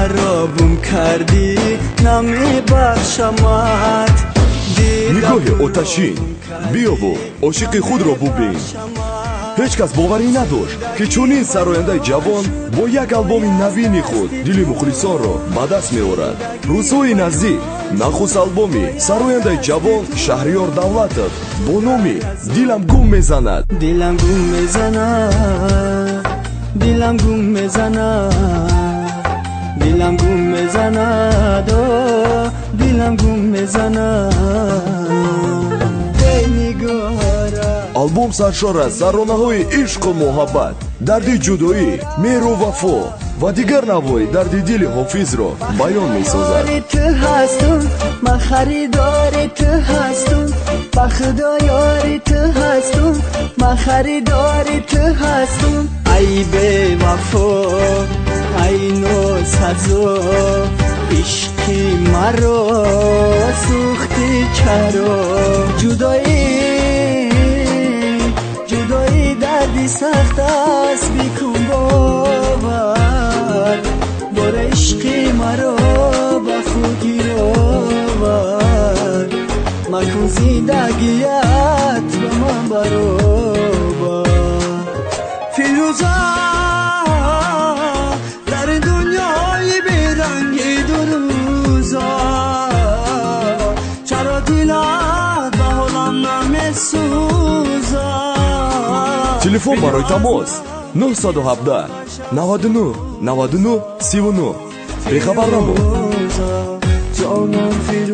خرابم کردی نمیبخشمت نگاه آتشین بیا و عاشق خود را ببین. هیچ کس باوری نداشت که چنین سراینده جوان با یک آلبوم نوین خود دل مخلصان را به دست می‌آورد. روزهای نزدیک نخست آلبومی سراینده جوان شهریار دولتов با نام دلم گم میزند. دلم گم میزند، دلم گم میزند، دلم گم میزند، دلم گم میزند. ای نگارا آلبوم سرشار از ترانه‌های عشق و محبت، درد جدایی، مهر و وفا و دیگر نوای درد دل حافظ را بیان می‌سازد. تو هستم، من خریدار تو هستم، با خدا یار تو هستم، من خریدار تو هستم. ای بی وفا، ای ناسزا، عشقی مرا سوختی چرا. جدایی دردی سخت است بیکن باور، بار عشقی مرا با خود گیر آور، مکن زندگیت به من برابر. فیروزا در دنیای بیرنگی دو روزا، چرا دلت به حالم نمیسوزد؟ تلفن برای تماس 917 99 99 39. بخبر نبود. جانم فیروزا